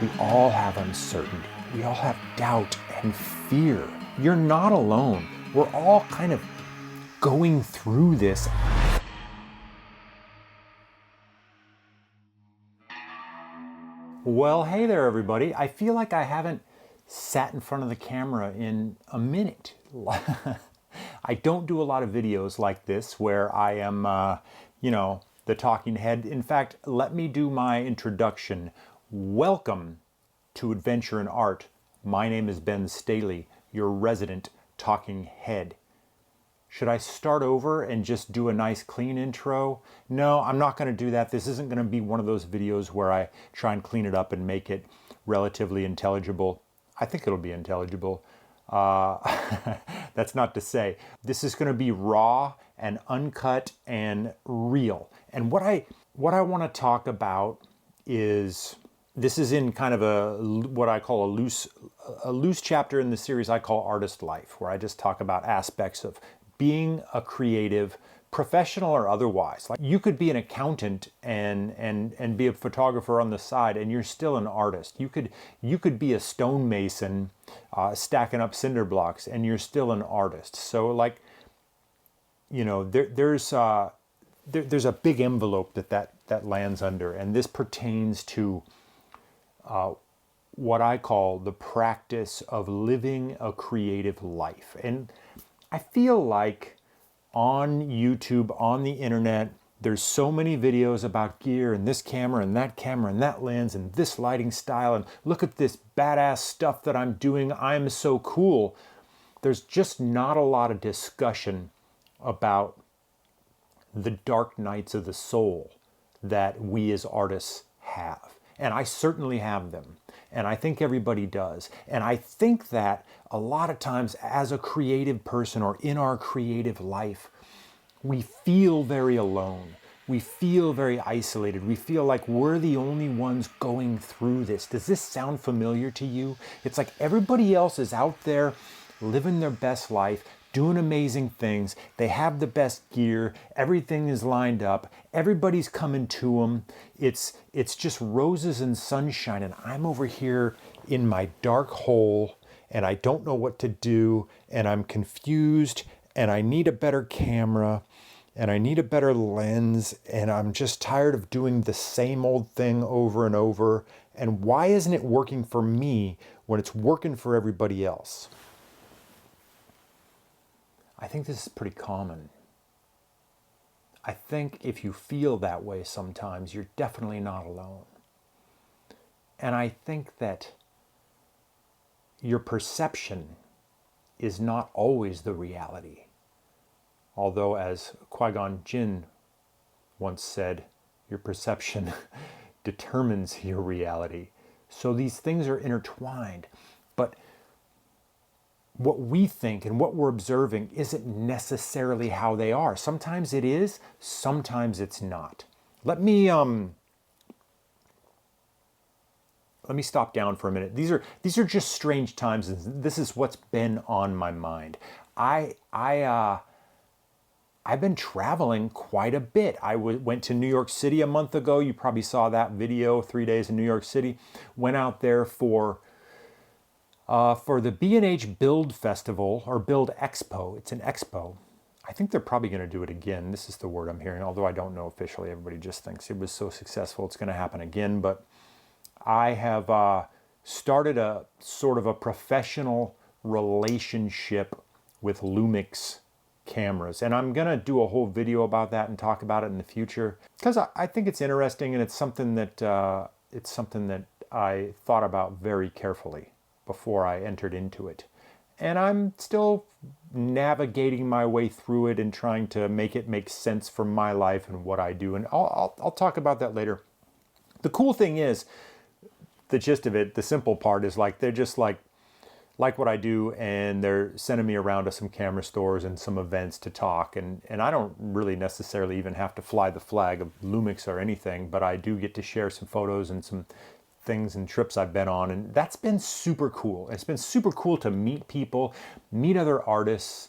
We all have uncertainty. We all have doubt and fear. You're not alone. We're all kind of going through this. Well, hey there, everybody. I feel like I haven't sat in front of the camera in a minute. I don't do a lot of videos like this where I am, the talking head. In fact, let me do my introduction. Welcome to Adventure in Art. My name is Ben Staley, your resident talking head. Should I start over and just do a nice clean intro? No, I'm not going to do that. This isn't going to be one of those videos where I try and clean it up and make it relatively intelligible. I think it'll be intelligible. That's not to say. This is going to be raw and uncut and real. And what I want to talk about is, this is in kind of what I call a loose chapter in the series I call Artist Life, where I just talk about aspects of being a creative, professional or otherwise. Like, you could be an accountant and be a photographer on the side, and you're still an artist. You could be a stonemason stacking up cinder blocks, and you're still an artist. So, like, there's a big envelope that lands under, and this pertains to what I call the practice of living a creative life. And I feel like on YouTube, on the internet, there's so many videos about gear and this camera and that lens and this lighting style, and look at this badass stuff that I'm doing, I'm so cool. There's just not a lot of discussion about the dark nights of the soul that we as artists have. And I certainly have them. And I think everybody does. And I think that a lot of times as a creative person or in our creative life, we feel very alone. We feel very isolated. We feel like we're the only ones going through this. Does this sound familiar to you? It's like everybody else is out there living their best life, doing amazing things. They have the best gear. Everything is lined up. Everybody's coming to them. It's just roses and sunshine. And I'm over here in my dark hole, and I don't know what to do. And I'm confused, and I need a better camera, and I need a better lens. And I'm just tired of doing the same old thing over and over. And why isn't it working for me when it's working for everybody else? I think this is pretty common. I think if you feel that way sometimes, you're definitely not alone. And I think that your perception is not always the reality. Although, as Qui-Gon Jinn once said, your perception determines your reality. So these things are intertwined. But what we think and what we're observing isn't necessarily how they are. Sometimes it is, sometimes it's not. Let me stop down for a minute. These are just strange times, and this is what's been on my mind. I've been traveling quite a bit. I went to New York City a month ago. You probably saw that video, 3 days in New York City. Went out there for the B&H Build Festival, or Build Expo. It's an expo. I think they're probably going to do it again. This is the word I'm hearing, although I don't know officially. Everybody just thinks it was so successful it's going to happen again. But I have started a sort of a professional relationship with Lumix cameras. And I'm going to do a whole video about that and talk about it in the future, because I think it's interesting, and it's something that I thought about very carefully before I entered into it. And I'm still navigating my way through it and trying to make it make sense for my life and what I do. And I'll talk about that later. The cool thing is, the gist of it, the simple part is, like, they're just like what I do, and they're sending me around to some camera stores and some events to talk. And I don't really necessarily even have to fly the flag of Lumix or anything, but I do get to share some photos and some things and trips I've been on, and that's been super cool. It's been super cool to meet people, meet other artists,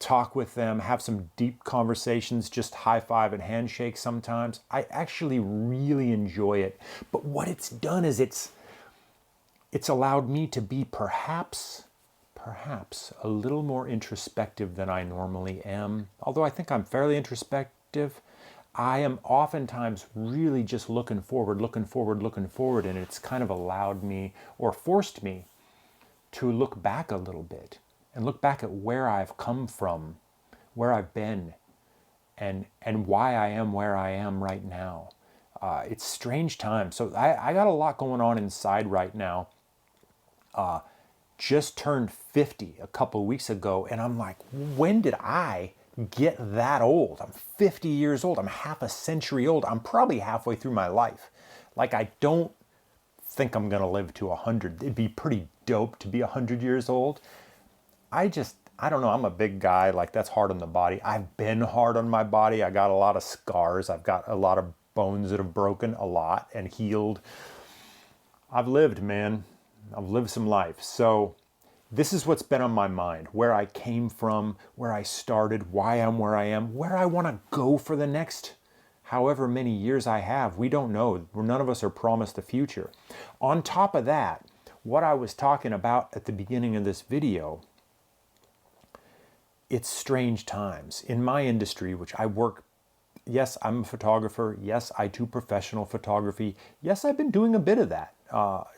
talk with them, have some deep conversations, just high five and handshake sometimes. I actually really enjoy it. But what it's done is it's allowed me to be perhaps a little more introspective than I normally am. Although I think I'm fairly introspective, I am oftentimes really just looking forward, and it's kind of allowed me or forced me to look back a little bit and look back at where I've come from, where I've been, and why I am where I am right now. It's strange times. So I got a lot going on inside right now. Just turned 50 a couple weeks ago, and I'm like, when did I get that old? I'm 50 years old. I'm half a century old. I'm probably halfway through my life. Like, I don't think I'm going to live to 100. It'd be pretty dope to be 100 years old. I don't know. I'm a big guy. Like, that's hard on the body. I've been hard on my body. I got a lot of scars. I've got a lot of bones that have broken a lot and healed. I've lived, man. I've lived some life. So this is what's been on my mind, where I came from, where I started, why I'm where I am, where I want to go for the next however many years I have. We don't know. None of us are promised the future. On top of that, what I was talking about at the beginning of this video, it's strange times. In my industry, which I work, yes, I'm a photographer. Yes, I do professional photography. Yes, I've been doing a bit of that.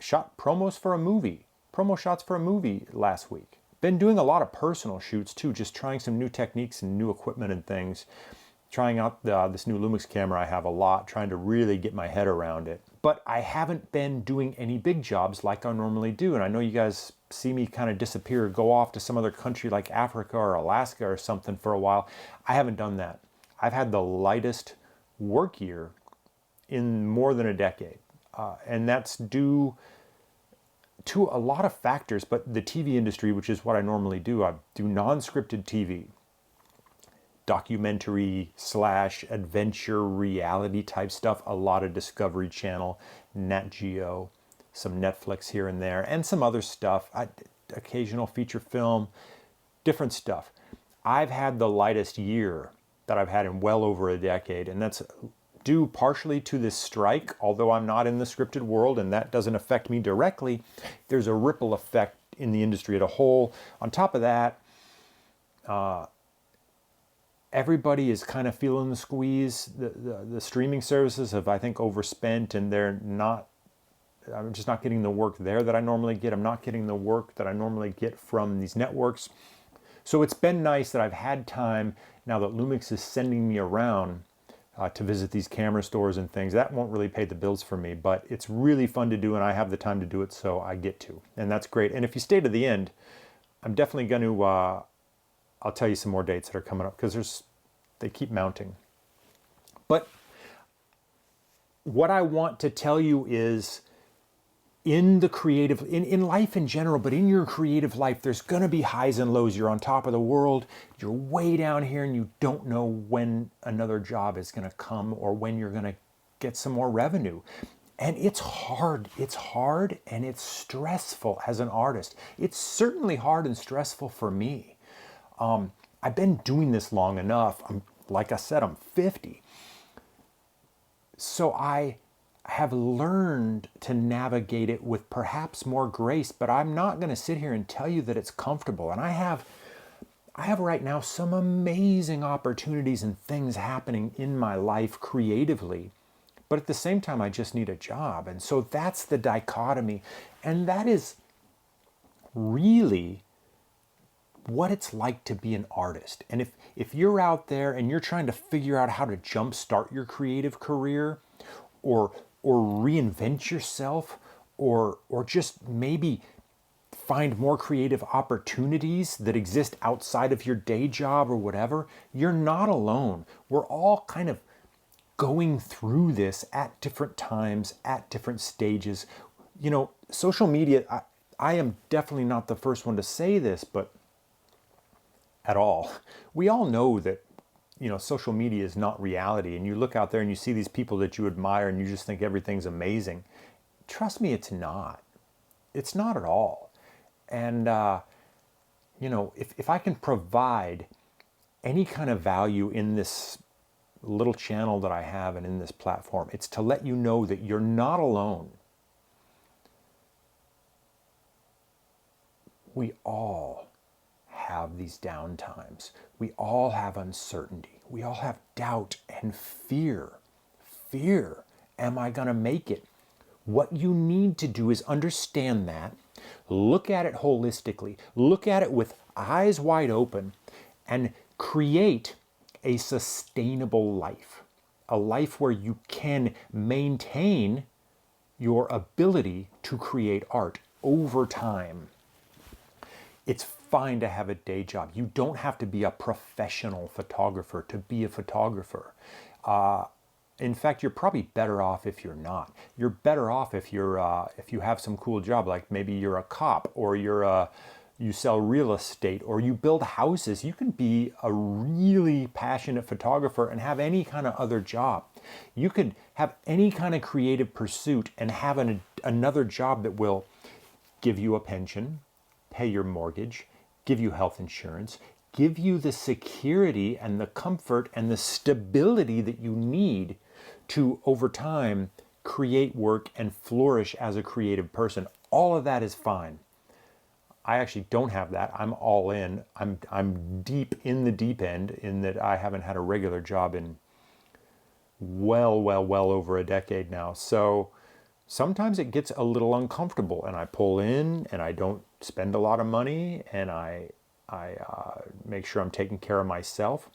Shot promos for a movie, promo shots for a movie last week. Been doing a lot of personal shoots too, just trying some new techniques and new equipment and things. Trying out this new Lumix camera I have a lot, trying to really get my head around it. But I haven't been doing any big jobs like I normally do. And I know you guys see me kind of disappear, go off to some other country like Africa or Alaska or something for a while. I haven't done that. I've had the lightest work year in more than a decade. And that's due to a lot of factors, but the TV industry, which is what I normally do, I do non-scripted TV, documentary / adventure reality type stuff, a lot of Discovery Channel, Nat Geo, some Netflix here and there, and some other stuff, occasional feature film, different stuff. I've had the lightest year that I've had in well over a decade, and that's due partially to this strike. Although I'm not in the scripted world and that doesn't affect me directly, there's a ripple effect in the industry as a whole. On top of that, everybody is kind of feeling the squeeze. The streaming services have, I think, overspent, and I'm just not getting the work there that I normally get. I'm not getting the work that I normally get from these networks. So it's been nice that I've had time now that Lumix is sending me around to visit these camera stores and things. That won't really pay the bills for me, but it's really fun to do, and I have the time to do it, so I get to. And that's great. And if you stay to the end, I'm definitely going to, I'll tell you some more dates that are coming up, because they keep mounting. But what I want to tell you is, in the creative, in life in general, but in your creative life, there's going to be highs and lows. You're on top of the world, you're way down here, and you don't know when another job is going to come or when you're going to get some more revenue. And it's hard and it's stressful as an artist. It's certainly hard and stressful for me. I've been doing this long enough. Like I said, I'm 50. So I have learned to navigate it with perhaps more grace, but I'm not going to sit here and tell you that it's comfortable. And I have right now some amazing opportunities and things happening in my life creatively, but at the same time, I just need a job. And so that's the dichotomy. And that is really what it's like to be an artist. And if you're out there and you're trying to figure out how to jumpstart your creative career, or reinvent yourself, or just maybe find more creative opportunities that exist outside of your day job or whatever, you're not alone. We're all kind of going through this at different times, at different stages. You know, social media, I am definitely not the first one to say this, but at all. We all know that, you know, social media is not reality, and you look out there and you see these people that you admire and you just think everything's amazing. Trust me, it's not. It's not at all. And, you know, if I can provide any kind of value in this little channel that I have and in this platform, it's to let you know that you're not alone. We all have these down times. We all have uncertainty. We all have doubt and fear. Fear. Am I going to make it? What you need to do is understand that, look at it holistically, look at it with eyes wide open, and create a sustainable life. A life where you can maintain your ability to create art over time. It's fine to have a day job. You don't have to be a professional photographer to be a photographer. In fact, you're probably better off if you're not. You're better off if you have some cool job, like maybe you're a cop, or you sell real estate, or you build houses. You can be a really passionate photographer and have any kind of other job. You could have any kind of creative pursuit and have another job that will give you a pension, pay your mortgage, give you health insurance, give you the security and the comfort and the stability that you need to, over time, create work and flourish as a creative person. All of that is fine. I actually don't have that. I'm all in. I'm deep in the deep end, in that I haven't had a regular job in well over a decade now. So sometimes it gets a little uncomfortable, and I pull in and I don't spend a lot of money, and I make sure I'm taking care of myself.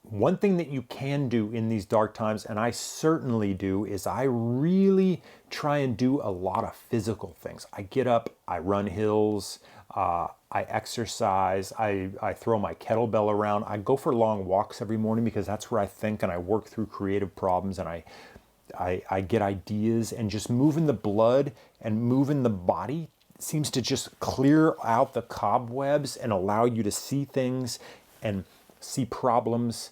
One thing that you can do in these dark times, and I certainly do, is I really try and do a lot of physical things. I get up, I run hills, I exercise, I throw my kettlebell around. I go for long walks every morning because that's where I think and I work through creative problems, and I get ideas, and just moving the blood and moving the body seems to just clear out the cobwebs and allow you to see things and see problems,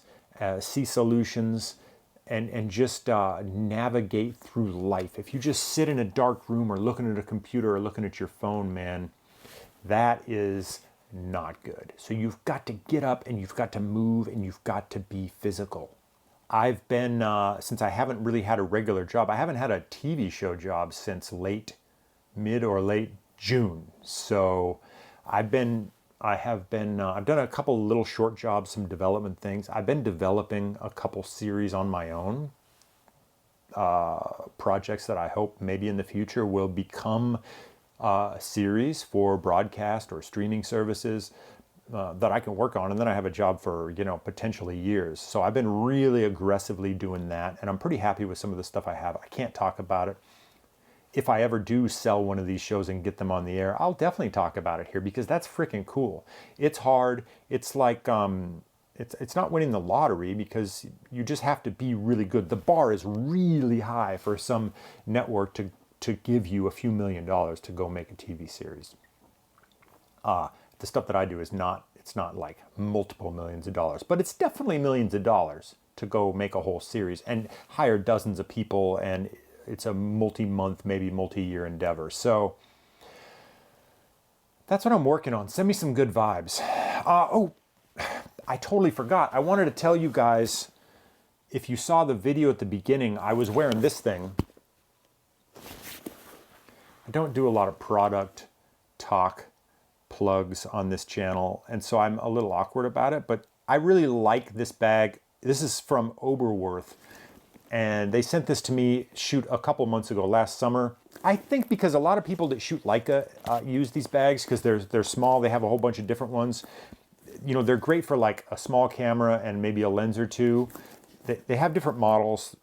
see solutions, and just navigate through life. If you just sit in a dark room or looking at a computer or looking at your phone, man, that is not good. So you've got to get up and you've got to move and you've got to be physical. I've been, since I haven't really had a regular job, I haven't had a TV show job since mid or late June. So I've done a couple little short jobs, some development things. I've been developing a couple series on my own, projects that I hope maybe in the future will become a series for broadcast or streaming services that I can work on, and then I have a job for, potentially years. So I've been really aggressively doing that, and I'm pretty happy with some of the stuff I have. I can't talk about it. If I ever do sell one of these shows and get them on the air, I'll definitely talk about it here, because that's freaking cool. It's hard. It's like, it's not winning the lottery, because you just have to be really good. The bar is really high for some network to give you a few $1 million to go make a TV series. The stuff that I do it's not like multiple millions of dollars, but it's definitely millions of dollars to go make a whole series and hire dozens of people, and it's a multi-month, maybe multi-year endeavor. So that's what I'm working on. Send me some good vibes. I totally forgot. I wanted to tell you guys, if you saw the video at the beginning, I was wearing this thing. I don't do a lot of product talk plugs on this channel, and so I'm a little awkward about it, but I really like this bag. This is from Ober Worth, and they sent this to me shoot a couple months ago, last summer. I think because a lot of people that shoot Leica use these bags because they're small. They have a whole bunch of different ones. They're great for like a small camera and maybe a lens or two. They have different models.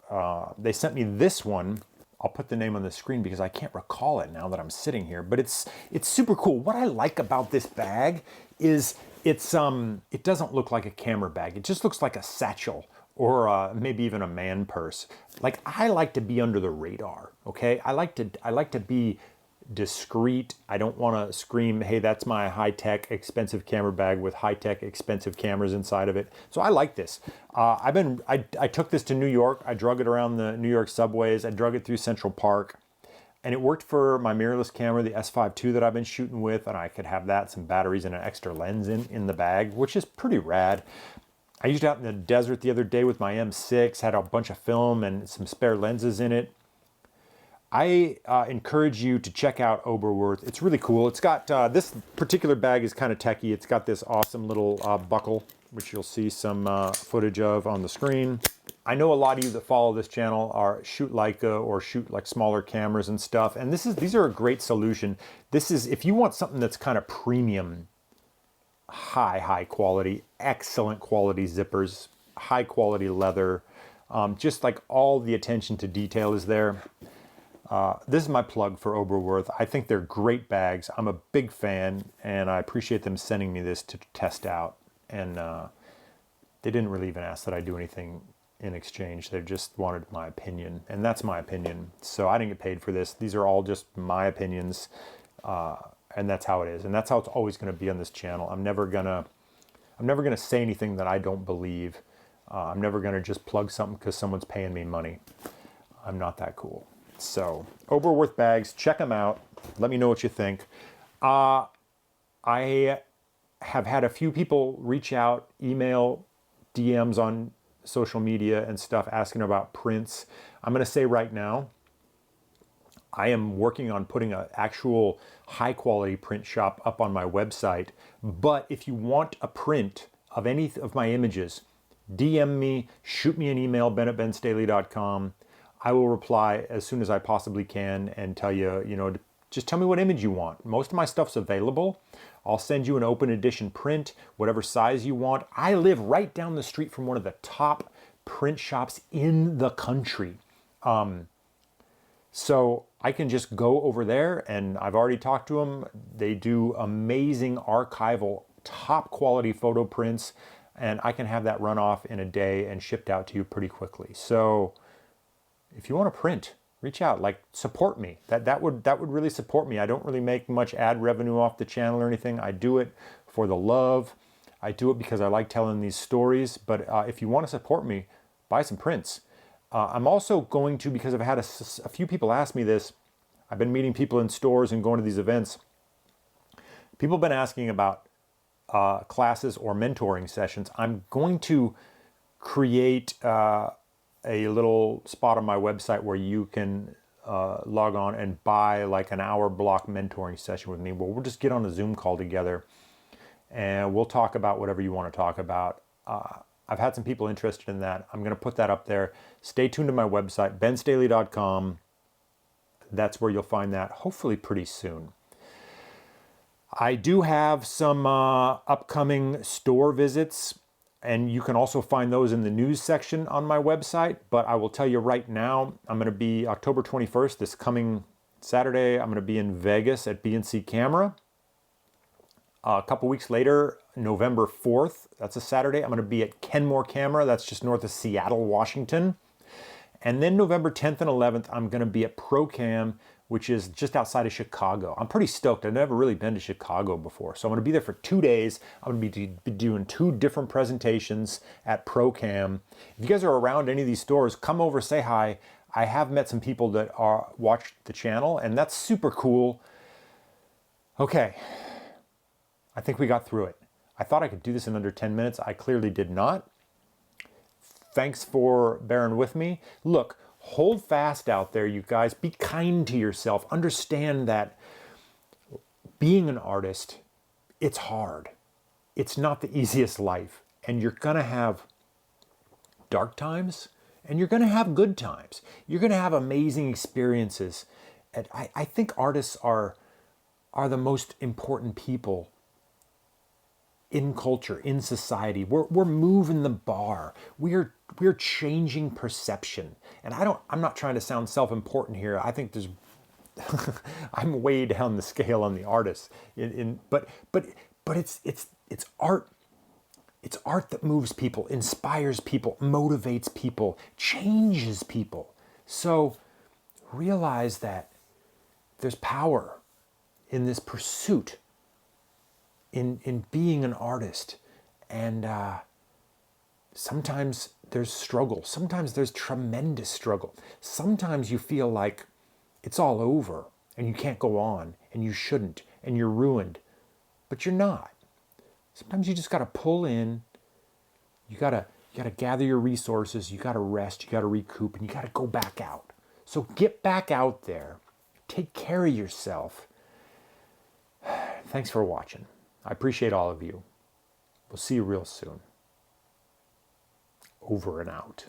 They sent me this one. I'll put the name on the screen because I can't recall it now that I'm sitting here, but it's super cool. What I like about this bag is it doesn't look like a camera bag. It just looks like a satchel, or maybe even a man purse. Like, I like to be under the radar, okay? I like to be discreet. I don't want to scream, hey, that's my high-tech expensive camera bag with high-tech expensive cameras inside of it. So I like this. I took this to New York. I drug it around the New York subways. I drug it through Central Park. And it worked for my mirrorless camera, the S5 II that I've been shooting with, and I could have that, some batteries and an extra lens in the bag, which is pretty rad. I used it out in the desert the other day with my M6, had a bunch of film and some spare lenses in it. I encourage you to check out Ober Worth. It's really cool. It's got, this particular bag is kind of techy. It's got this awesome little buckle, which you'll see some footage of on the screen. I know a lot of you that follow this channel are shoot Leica or shoot like smaller cameras and stuff. And these are a great solution. This is, if you want something that's kind of premium, high quality, excellent quality zippers, high quality leather, just like all the attention to detail is there. This is my plug for Ober Worth. I think they're great bags. I'm a big fan, and I appreciate them sending me this to test out. And they didn't really even ask that I do anything in exchange. They just wanted my opinion, and that's my opinion. So I didn't get paid for this. These are all just my opinions, and that's how it is. And that's how it's always going to be on this channel. I'm never gonna say anything that I don't believe. I'm never gonna just plug something because someone's paying me money. I'm not that cool. So, Ober Worth bags, check them out. Let me know what you think. I have had a few people reach out, email, DMs on social media and stuff asking about prints. I'm going to say right now, I am working on putting an actual high quality print shop up on my website. But if you want a print of any of my images, DM me, shoot me an email, ben@benstaley.com. I will reply as soon as I possibly can and tell you, just tell me what image you want. Most of my stuff's available. I'll send you an open edition print, whatever size you want. I live right down the street from one of the top print shops in the country. So I can just go over there, and I've already talked to them. They do amazing archival, top quality photo prints, and I can have that run off in a day and shipped out to you pretty quickly. So if you want to print, reach out, like support me. That would really support me. I don't really make much ad revenue off the channel or anything. I do it for the love. I do it because I like telling these stories. But if you want to support me, buy some prints. I'm also going to, because I've had a few people ask me this. I've been meeting people in stores and going to these events. People have been asking about classes or mentoring sessions. I'm going to create a little spot on my website where you can log on and buy like an hour block mentoring session with me, where we'll just get on a Zoom call together and we'll talk about whatever you want to talk about. I've had some people interested in that. I'm going to put that up there. Stay tuned to my website, benstaley.com. That's where you'll find that, hopefully pretty soon. I do have some upcoming store visits, and you can also find those in the news section on my website. But I will tell you right now, I'm going to be October 21st, this coming Saturday. I'm going to be in Vegas at B&C Camera. A couple weeks later, November 4th, that's a Saturday, I'm going to be at Kenmore Camera. That's just north of Seattle, Washington. And then November 10th and 11th, I'm going to be at ProCam, which is just outside of Chicago. I'm pretty stoked. I've never really been to Chicago before. So I'm going to be there for 2 days. I'm going to be doing 2 different presentations at ProCam. If you guys are around any of these stores, come over, say hi. I have met some people that watched the channel, and that's super cool. Okay, I think we got through it. I thought I could do this in under 10 minutes. I clearly did not. Thanks for bearing with me. Look, hold fast out there, you guys. Be kind to yourself. Understand that being an artist, it's hard. It's not the easiest life. And you're going to have dark times, and you're going to have good times. You're going to have amazing experiences. And I think artists are the most important people in culture, in society. We're moving the bar. We're changing perception. And I'm not trying to sound self-important here. I think there's I'm way down the scale on the artist. But it's art. It's art that moves people, inspires people, motivates people, changes people. So realize that there's power in this pursuit, in being an artist. And sometimes there's struggle. Sometimes there's tremendous struggle. Sometimes you feel like it's all over and you can't go on and you shouldn't and you're ruined. But you're not. Sometimes you just got to pull in. You got to gather your resources. You got to rest. You got to recoup, and you got to go back out. So get back out there. Take care of yourself. Thanks for watching. I appreciate all of you. We'll see you real soon. Over and out.